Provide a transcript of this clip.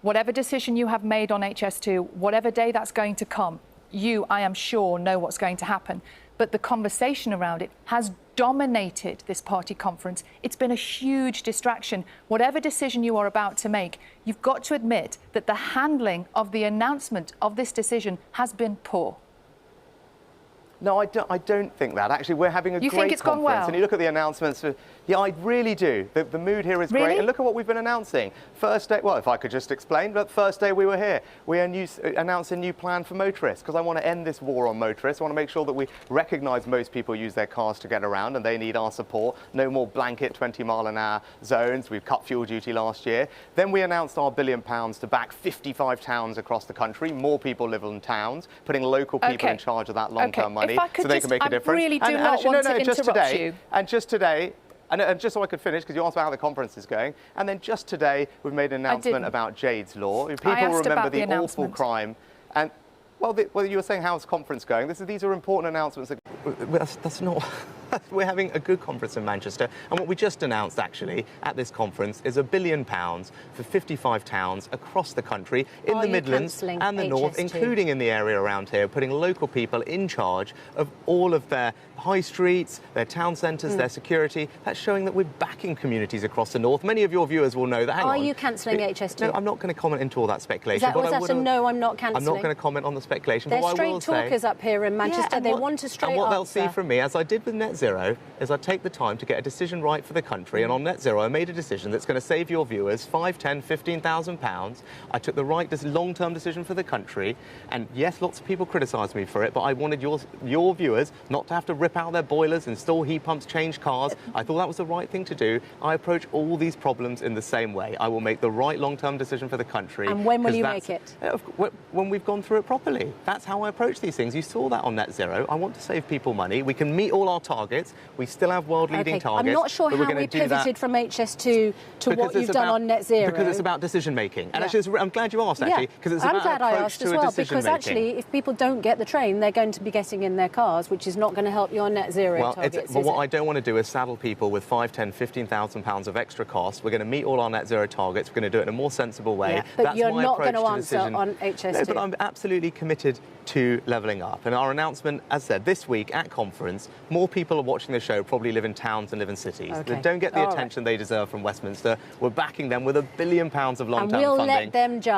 Whatever decision you have made on HS2, whatever day that's going to come, you, I am sure, know what's going to happen. But the conversation around it has dominated this party conference. It's been a huge distraction. Whatever decision you are about to make, you've got to admit that the handling of the announcement of this decision has been poor. No, I don't think that. Actually, we're having a great think it's conference. gone well? And you look at the announcements. Yeah, I really do. The mood here is Really? great. And look at what we've been announcing. First day, well, if I could just explain, but first day we were here, we announced a new plan for motorists, because I want to end this war on motorists. I want to make sure that we recognise most people use their cars to get around, and they need our support. No more blanket 20-mile-an-hour zones. We've cut fuel duty last year. Then we announced our £1 billion to back 55 towns across the country. More people live in towns, putting local people in charge of that long-term money. So they can make a difference. I really do not want to interrupt you. And just today, and just so I could finish, because you asked about how the conference is going, and then just today we've made an announcement about Jade's Law. People remember the awful crime. And well, you were saying how's conference going? These are important announcements. That's not. We're having a good conference in Manchester, and what we just announced actually at this conference is £1 billion for 55 towns across the country, in the Midlands and the North, including in the area around here, putting local people in charge of all of their high streets, their town centres, their security. That's showing that we're backing communities across the North. Many of your viewers will know that. Hang on. Are you cancelling HS2? No, I'm not going to comment into all that speculation. Was that a no, I'm not cancelling? I'm not going to comment on the speculation. They're but straight talkers up here in Manchester. They want a straight answer. And what they'll see from me, as I did with Net Zero, is I take the time to get a decision right for the country, and on Net Zero I made a decision that's going to save your viewers £5, £10, £15,000. I took the right long-term decision for the country, and yes, lots of people criticised me for it, but I wanted your viewers not to have to rip out their boilers, install heat pumps, change cars. I thought that was the right thing to do. I approach all these problems in the same way. I will make the right long-term decision for the country. And when will you make it? When we've gone through it properly. That's how I approach these things. You saw that on Net Zero. I want to save people money. We can meet all our targets. We still have world-leading targets. I'm not sure how we pivoted from HS2 to what you've done on Net Zero. Because it's about decision-making. And actually, I'm glad you asked, actually, because it's about glad an I approach asked to as a well, decision-making. because actually, if people don't get the train, they're going to be getting in their cars, which is not going to help your Net Zero targets, But what I don't want to do is saddle people with £5, £10, £15,000 of extra costs. We're going to meet all our Net Zero targets. We're going to do it in a more sensible way. Yeah, but That's you're my not approach going to to answer decision. on HS2. No, but I'm absolutely committed to levelling up. And our announcement, as said, this week at conference, more people are watching the show probably live in towns and live in cities. They don't get the attention they deserve from Westminster. We're backing them with £1 billion of long-term funding. And we'll let them judge.